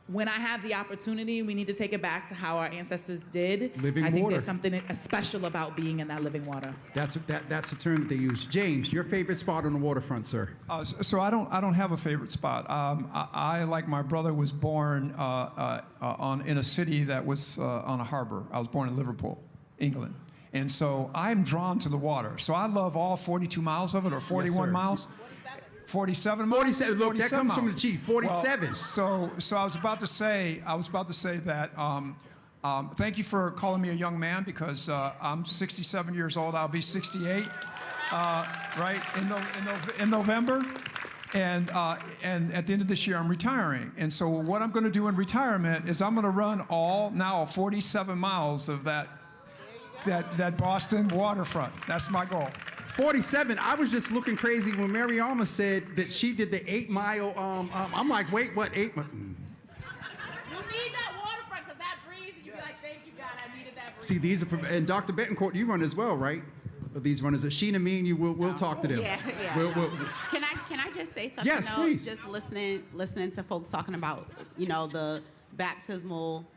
when I have the opportunity, we need to take it back to how our ancestors did. Living I think water. there's something special about being in that living water. That's a term that they use. James, your favorite spot on the waterfront, sir? So I don't have a favorite spot. I like my brother was born in a city that was on a harbor. I was born in Liverpool, England, and so I'm drawn to the water. So I love all 42 miles of it, or 41 sir. miles. 47 miles? 47. Look, that comes from the chief. 47. Well, so I was about to say that thank you for calling me a young man, because I'm 67 years old. I'll be 68 right in November. And at the end of this year, I'm retiring. And so what I'm going to do in retirement is I'm going to run all 47 miles of that Boston waterfront. That's my goal. 47. I was just looking crazy when Mariama said that she did the 8 mile. I'm like, wait, what? 8 mile? You need that waterfront, because that breeze, and you be like, thank you, God, I needed that breeze. See, these are, and Dr. Betancourt, you run as well, right? These runners, Sheena, me and you, we'll talk to them. Yeah. Can I just say something? Yes, please. Just listening to folks talking about the baptismal,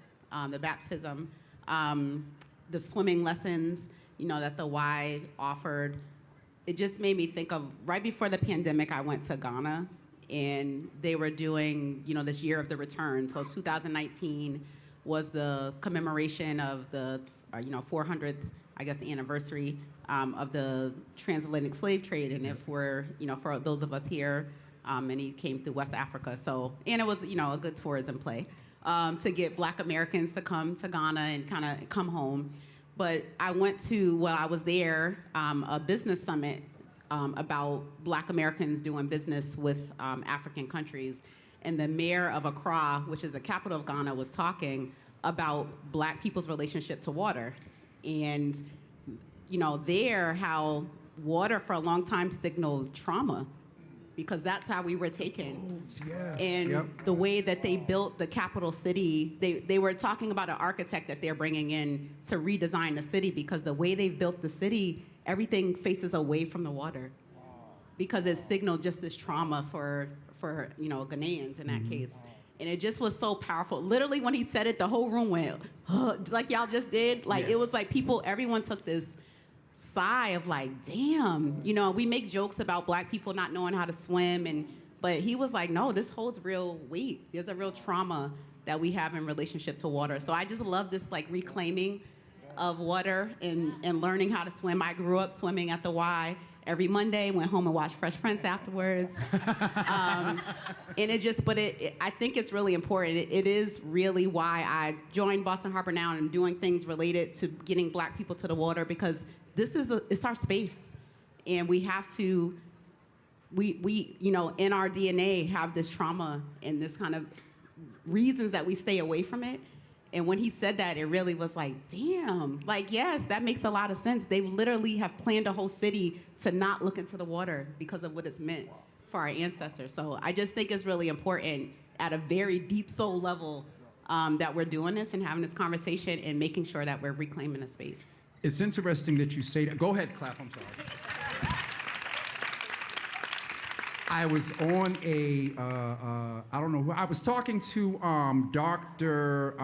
the baptism, the swimming lessons, that the Y offered. It just made me think of right before the pandemic, I went to Ghana, and they were doing, this year of the return. So 2019 was the commemoration of the, 400th, I guess, the anniversary of the transatlantic slave trade. And if we're, for those of us here, and he came through West Africa. So, and it was, a good tourism play to get Black Americans to come to Ghana and kind of come home. But I went to, while I was there, a business summit about Black Americans doing business with African countries. And the mayor of Accra, which is the capital of Ghana, was talking about Black people's relationship to water. And, there, how water for a long time signaled trauma, because that's how we were taken. Yes. And the way that they built the capital city, they were talking about an architect that they're bringing in to redesign the city, because the way they've built the city, everything faces away from the water. Because it signaled just this trauma for Ghanaians in that case. And it just was so powerful. Literally, when he said it, the whole room went, like y'all just did. Like, it was like everyone took this sigh of like, damn, we make jokes about Black people not knowing how to swim, but he was like, no, this holds real weight. There's a real trauma that we have in relationship to water. So I just love this like reclaiming of water and learning how to swim. I grew up swimming at the Y every Monday, went home and watched Fresh Prince afterwards. And I think it's really important. It is really why I joined Boston Harbor Now and I'm doing things related to getting Black people to the water, because it's our space. And we have to, we in our DNA have this trauma and this kind of reasons that we stay away from it. And when he said that, it really was like, damn, like, yes, that makes a lot of sense. They literally have planned a whole city to not look into the water because of what it's meant for our ancestors. So I just think it's really important at a very deep soul level that we're doing this and having this conversation and making sure that we're reclaiming the space. It's interesting that you say that. Go ahead, clap, I'm sorry. I was on I don't know who, I was talking to Dr.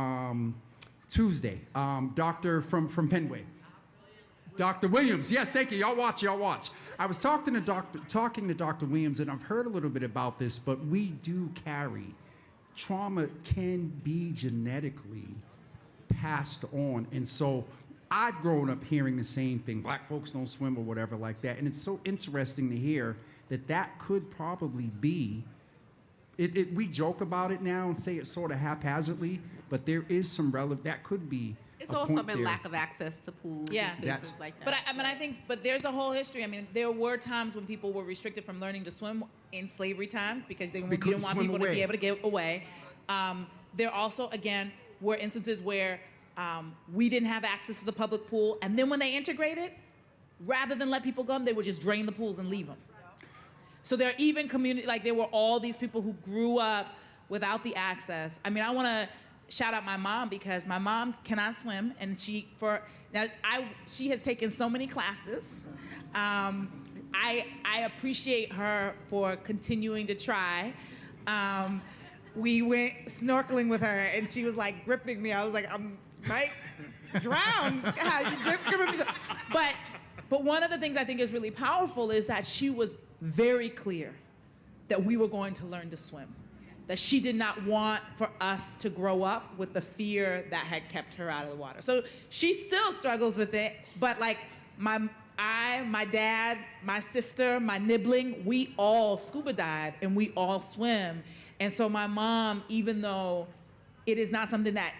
Tuesday, doctor from Penway. Dr. Williams, yes, thank you, y'all watch. I was talking to Dr. Williams, and I've heard a little bit about this, but we do carry, trauma can be genetically passed on, and so I've grown up hearing the same thing, Black folks don't swim or whatever like that, and it's so interesting to hear that could probably be, we joke about it now and say it sort of haphazardly, but there is some that could be. It's also been lack of access to pools and spaces like that. But there's a whole history. I mean, there were times when people were restricted from learning to swim in slavery times because they didn't want people to be able to get away. There also, again, were instances where We didn't have access to the public pool. And then when they integrated, rather than let people come, they would just drain the pools and leave them. So there are even community, like there were all these people who grew up without the access. I mean, I want to shout out my mom because my mom cannot swim, and she has taken so many classes. I appreciate her for continuing to try. We went snorkeling with her, and she was like gripping me. I was like, I might drown. Gripping me. But one of the things I think is really powerful is that she was very clear that we were going to learn to swim. That she did not want for us to grow up with the fear that had kept her out of the water. So she still struggles with it, but like my dad, my sister, my nibbling, we all scuba dive and we all swim. And so my mom, even though it is not something that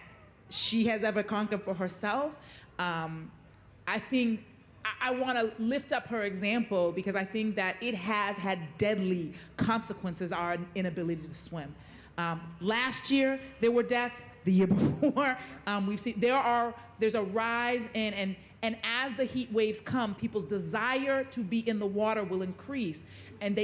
she has ever conquered for herself, I think I want to lift up her example because I think that it has had deadly consequences, our inability to swim. Last year, there were deaths. The year before, we've seen there's a rise in, and as the heat waves come, people's desire to be in the water will increase. And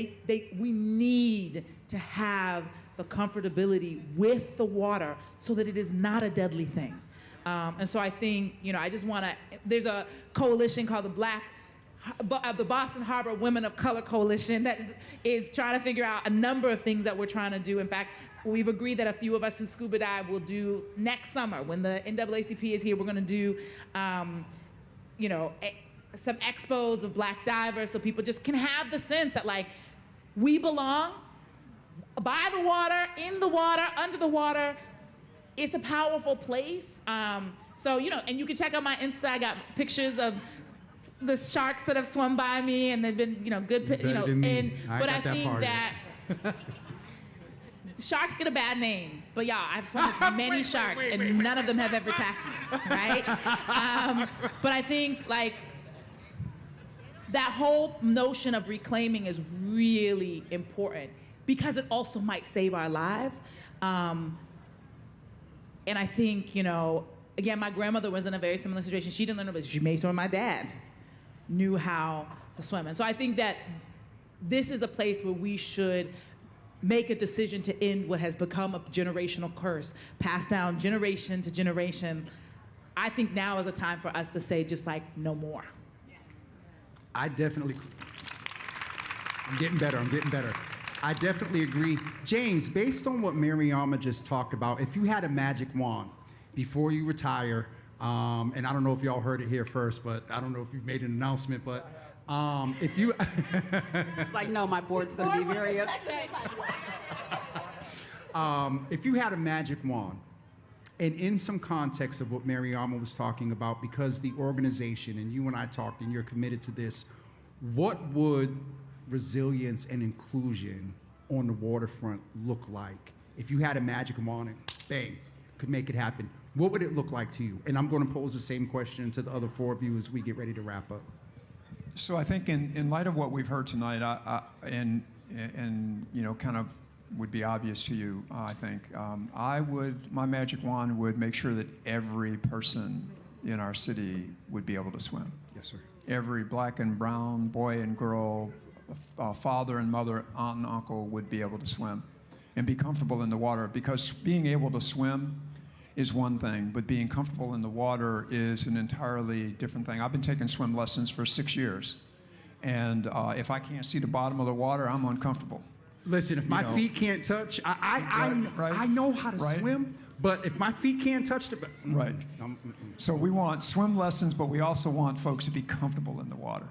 we need to have the comfortability with the water so that it is not a deadly thing. And so I think, I just want to, there's a coalition called the Boston Harbor Women of Color Coalition that is trying to figure out a number of things that we're trying to do. In fact, we've agreed that a few of us who scuba dive will do next summer when the NAACP is here, we're going to do, some expos of Black divers so people just can have the sense that like, we belong by the water, in the water, under the water. It's a powerful place. And you can check out my Insta. I got pictures of the sharks that have swum by me, and they've been, good. But I think that sharks get a bad name. But y'all, I've swum with many sharks, and none of them have ever attacked me, right? But I think like that whole notion of reclaiming is really important because it also might save our lives. And I think, again, my grandmother was in a very similar situation. She didn't learn about it, but she made sure my dad knew how to swim. And so I think that this is a place where we should make a decision to end what has become a generational curse, passed down generation to generation. I think now is a time for us to say just like, no more. I'm getting better. I definitely agree. James, based on what Mariama just talked about, if you had a magic wand before you retire, and I don't know if y'all heard it here first, but I don't know if you've made an announcement, but if you... It's like, no, my board's going to be very upset. If you had a magic wand, and in some context of what Mariama was talking about, because the organization, and you and I talked, and you're committed to this, what would resilience and inclusion on the waterfront look like if you had a magic wand and bang, could make it happen? What would it look like to you? And I'm going to pose the same question to the other four of you as we get ready to wrap up. So I think in light of what we've heard tonight, and kind of would be obvious to you, I think, my magic wand would make sure that every person in our city would be able to swim. Yes, sir. Every black and brown boy and girl, father and mother, aunt and uncle would be able to swim and be comfortable in the water, because being able to swim is one thing, but being comfortable in the water is an entirely different thing. I've been taking swim lessons for 6 years, and if I can't see the bottom of the water, I'm uncomfortable. Listen, if my feet can't touch, I know how to swim, but if my feet can't touch the... Right. So we want swim lessons, but we also want folks to be comfortable in the water.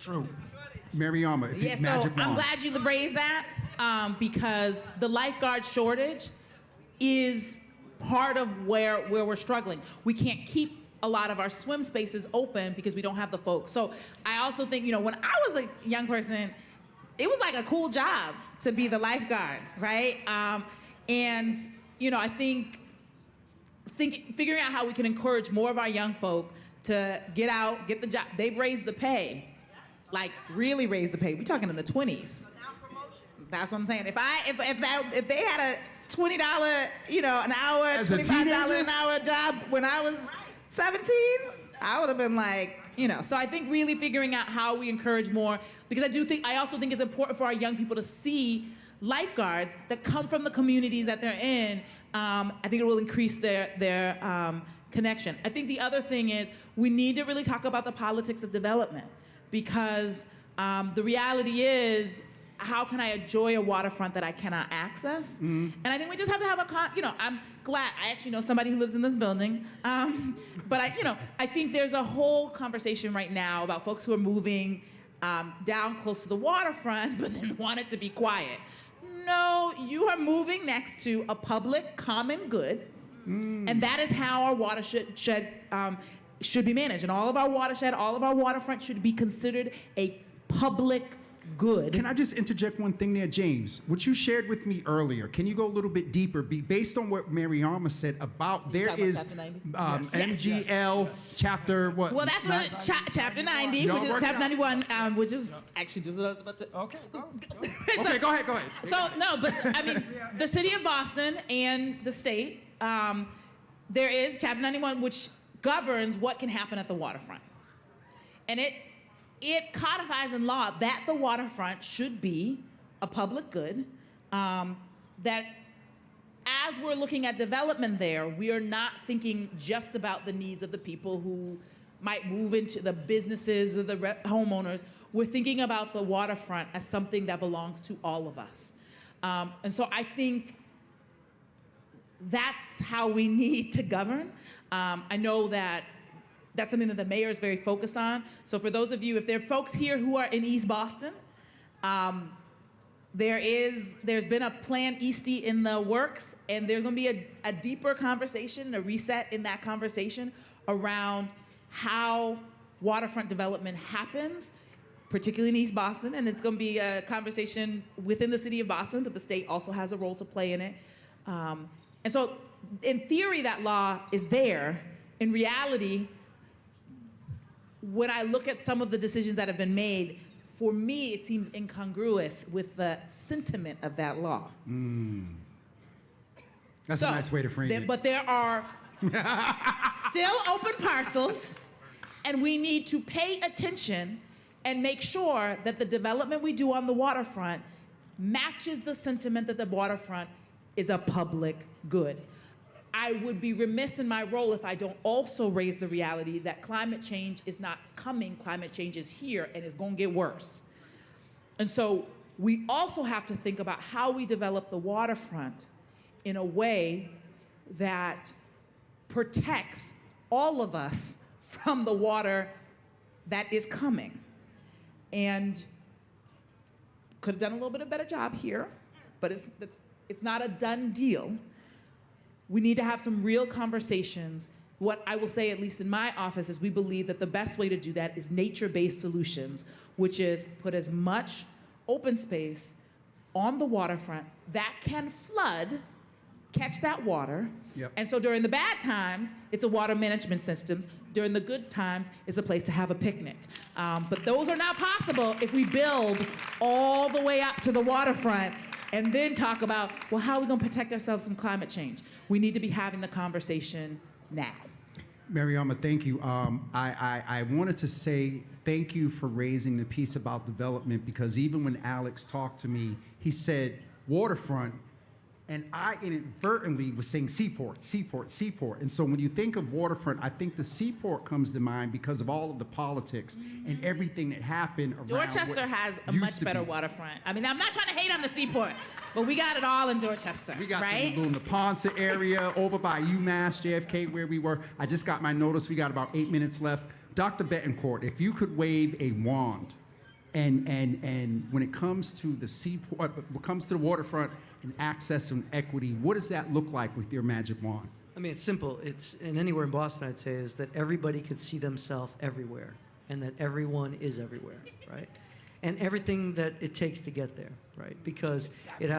True. Mariama, if you magic wand. I'm glad you raised that because the lifeguard shortage is part of where we're struggling. We can't keep a lot of our swim spaces open because we don't have the folks. So I also think, when I was a young person, it was like a cool job to be the lifeguard, right? And I think figuring out how we can encourage more of our young folk to get out, get the job. They've raised the pay. Like really raise the pay. We're talking in the 20s. That's what I'm saying. If they had $20, an hour, As a $25 teenager? an hour job when I was 17, I would have been like, So I think really figuring out how we encourage more, because I also think it's important for our young people to see lifeguards that come from the communities that they're in. I think it will increase their connection. I think the other thing is we need to really talk about the politics of development, because the reality is, how can I enjoy a waterfront that I cannot access? And I think we just have to have I'm glad I actually know somebody who lives in this building. But I think there's a whole conversation right now about folks who are moving down close to the waterfront, but then want it to be quiet. No, you are moving next to a public common good, and that is how our watershed should be managed. And all of our watershed, all of our waterfront should be considered a public good. Can I just interject one thing there, James? What you shared with me earlier, can you go a little bit deeper? Based on what Mariama said about there talking about is Chapter 90? MGL chapter what? Well, that's what chapter 90, Y'all which is work chapter out. 91, which is actually just what I was about to. Okay, go. Okay, go ahead. So no, but I mean, the city of Boston and the state, there is chapter 91, which governs what can happen at the waterfront, and it codifies in law that the waterfront should be a public good, that as we're looking at development there, we are not thinking just about the needs of the people who might move into the businesses or the homeowners. We're thinking about the waterfront as something that belongs to all of us. And so I think that's how we need to govern. I know that's something that the mayor is very focused on. So for those of you, if there are folks here who are in East Boston, there's been a Plan Eastie in the works, and there's gonna be a deeper conversation, a reset in that conversation around how waterfront development happens, particularly in East Boston, and it's gonna be a conversation within the city of Boston, but the state also has a role to play in it. And so in theory, that law is there. In reality, when I look at some of the decisions that have been made, for me, it seems incongruous with the sentiment of that law. That's a nice way to frame it. But there are still open parcels, and we need to pay attention and make sure that the development we do on the waterfront matches the sentiment that the waterfront is a public good. I would be remiss in my role if I don't also raise the reality that climate change is not coming, climate change is here, and it's gonna get worse. And so we also have to think about how we develop the waterfront in a way that protects all of us from the water that is coming. And could have done a little bit of a better job here, but it's not a done deal. We need to have some real conversations. What I will say, at least in my office, is we believe that the best way to do that is nature-based solutions, which is put as much open space on the waterfront that can flood, catch that water. Yep. And so during the bad times, it's a water management system. During the good times, it's a place to have a picnic. But those are not possible if we build all the way up to the waterfront and then talk about, well, how are we going to protect ourselves from climate change? We need to be having the conversation now. Mariama, thank you. I wanted to say thank you for raising the piece about development, because even when Alex talked to me, he said waterfront, and I inadvertently was saying seaport. And so when you think of waterfront, I think the seaport comes to mind because of all of the politics and everything that happened around Dorchester what has a used much to better be. waterfront. I mean, I'm not trying to hate on the seaport, but we got it all in Dorchester, We got right? the little Neponset area over by UMass, JFK, where we were. I just got my notice. We got about 8 minutes left. Dr. Betancourt, if you could wave a wand, and when it comes to the seaport, when it comes to the waterfront and access and equity, what does that look like with your magic wand? I mean, it's simple. And anywhere in Boston, I'd say, is that everybody could see themselves everywhere, and that everyone is everywhere, right? And everything that it takes to get there, right? Because it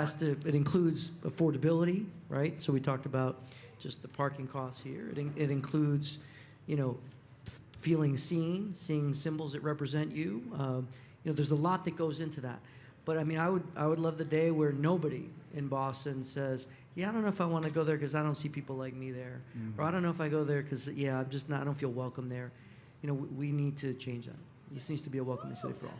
includes affordability, right? So we talked about just the parking costs here. It includes, feeling seen, seeing symbols that represent you. There's a lot that goes into that. But I mean, I would love the day where nobody in Boston says, yeah, I don't know if I want to go there because I don't see people like me there. Or I don't know if I go there because, yeah, I'm just not, I don't feel welcome there. You know, we need to change that. This needs to be a welcoming city for all.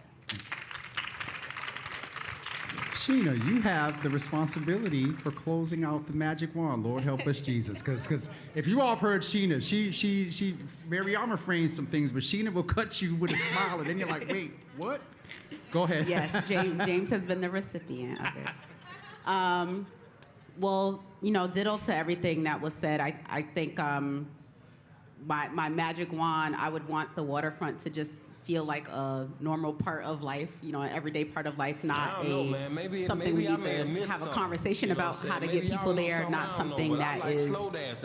Sheena, you have the responsibility for closing out the magic wand. Lord help us, Jesus. Because if you all have heard Sheena, she Mariama frames some things, but Sheena will cut you with a smile, and then you're like, wait, what? Go ahead. Yes, James has been the recipient of it. Well, you know, ditto to everything that was said. I think my magic wand, I would want the waterfront to just feel like a normal part of life, you know, an everyday part of life, not something we need to have a conversation about how to get people there, not something that is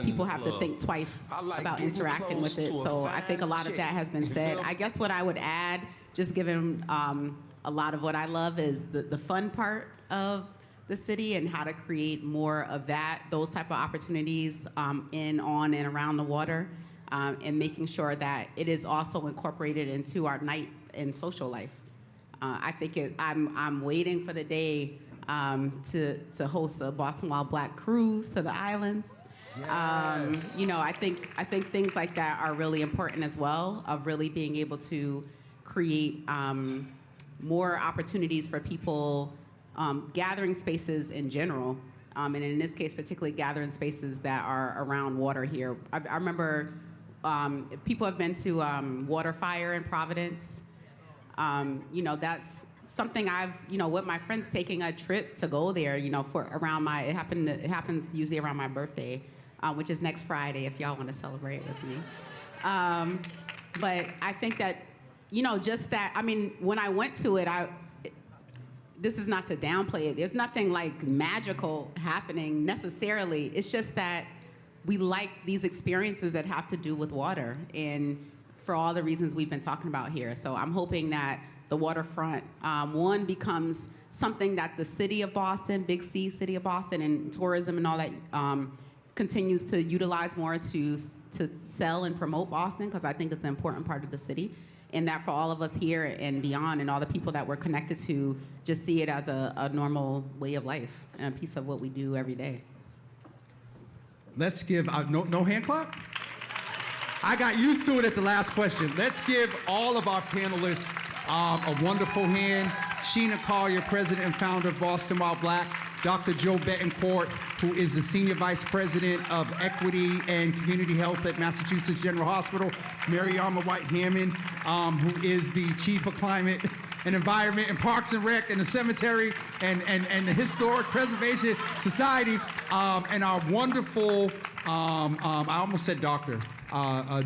people have to think twice about interacting with it. So I think a lot of that has been said. I guess what I would add, just given a lot of what I love, is the fun part of the city and how to create more of that, those type of opportunities in, on, and around the water. And making sure that it is also incorporated into our night and social life. I think I'm waiting for the day to host the Boston Wild Black cruise to the islands. Yes. You know, I think things like that are really important as well, of really being able to create more opportunities for people, gathering spaces in general, and in this case particularly gathering spaces that are around water here. I remember people have been to Waterfire in Providence. You know, that's something I've, you know, with my friends taking a trip to go there, you know, for around it happens usually around my birthday, which is next Friday if y'all want to celebrate with me. But I think that, you know, just that, I mean, when I went to it, this is not to downplay it. There's nothing like magical happening necessarily. It's just that we like these experiences that have to do with water, and for all the reasons we've been talking about here. So I'm hoping that the waterfront, one, becomes something that the city of Boston, Big C, city of Boston, and tourism and all that continues to utilize more to sell and promote Boston, because I think it's an important part of the city. And that for all of us here and beyond, and all the people that we're connected to, just see it as a normal way of life and a piece of what we do every day. Let's give, no hand clap? I got used to it at the last question. Let's give all of our panelists a wonderful hand. Sheena Collier, President and founder of Boston Wild Black. Dr. Joe Betancourt, who is the Senior Vice President of Equity and Community Health at Massachusetts General Hospital. Mariama White-Hammond, who is the Chief of Climate and Environment and Parks and Rec and the Cemetery and the Historic Preservation Society. And our wonderful, I almost said doctor,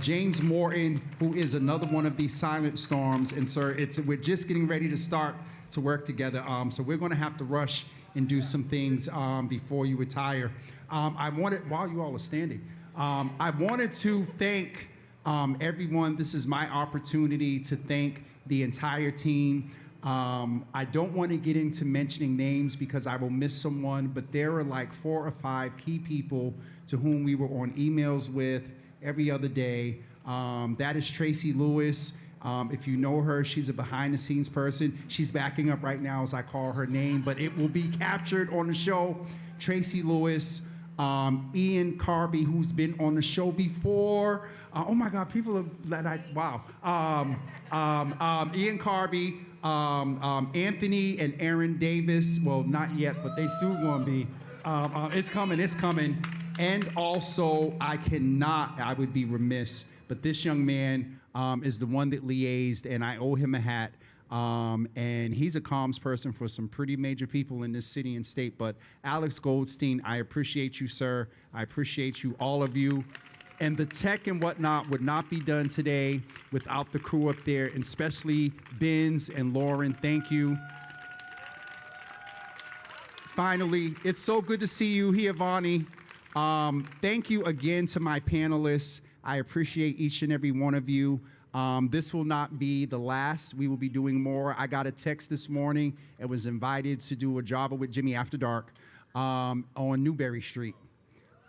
James Morton, who is another one of these silent storms. And sir, we're just getting ready to start to work together. So we're gonna have to rush and do some things before you retire. While you all are standing, I wanted to thank everyone. This is my opportunity to thank the entire team. I don't want to get into mentioning names because I will miss someone, but there are like 4 or 5 key people to whom we were on emails with every other day. That is Tracy Lewis. If you know her, she's a behind-the-scenes person. She's backing up right now as I call her name, but it will be captured on the show. Tracy Lewis, Ian Carby, who's been on the show before. Oh my God, people are wow. Ian Carby, Anthony and Aaron Davis. Well, not yet, but they soon gonna be. It's coming. And also, I would be remiss, but this young man is the one that liaised, and I owe him a hat. And he's a comms person for some pretty major people in this city and state. But Alex Goldstein, I appreciate you, sir. I appreciate you, all of you. And the tech and whatnot would not be done today without the crew up there, and especially Benz and Lauren. Thank you. Finally, it's so good to see you, Giovanni. Thank you again to my panelists. I appreciate each and every one of you. This will not be the last. We will be doing more. I got a text this morning and was invited to do a Java with Jimmy After Dark on Newberry Street.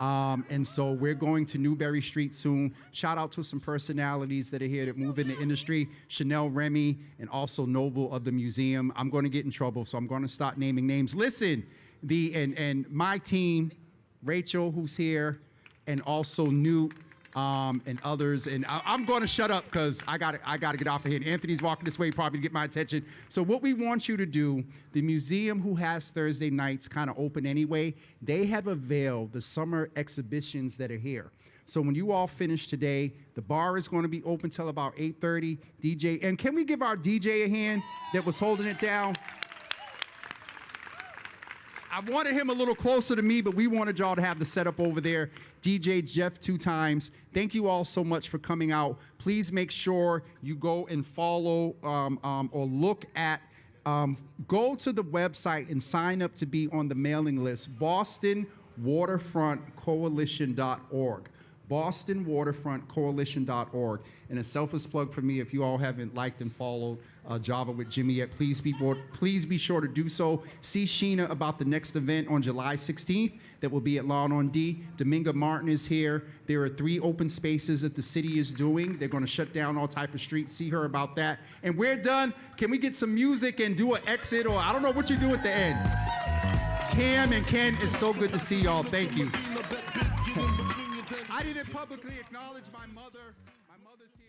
And so we're going to Newberry Street soon. Shout out to some personalities that are here that move in the industry, Chanel Remy and also Noble of the museum. I'm going to get in trouble, so I'm going to start naming names. Listen, and my team, Rachel, who's here, and also Newt, and others, and I'm going to shut up because I got to get off of here. And Anthony's walking this way probably to get my attention. So what we want you to do, the museum, who has Thursday nights kind of open anyway, they have availed the summer exhibitions that are here. So when you all finish today, the bar is going to be open till about 8:30. DJ, and can we give our DJ a hand that was holding it down? I wanted him a little closer to me, but we wanted y'all to have the setup over there. DJ Jeff 2 times. Thank you all so much for coming out. Please make sure you go and follow or look at, go to the website and sign up to be on the mailing list, BostonWaterfrontCoalition.org. BostonWaterfrontCoalition.org. And a selfish plug for me, if you all haven't liked and followed Java with Jimmy yet, please be sure to do so. See Sheena about the next event on July 16th that will be at Lawn on D. Dominga Martin is here. There are 3 open spaces that the city is doing. They're going to shut down all type of streets. See her about that. And we're done. Can we get some music and do an exit, or I don't know what you do at the end. Cam and Ken, it's so good to see y'all. Thank you. I didn't publicly acknowledge my mother. My mother's here.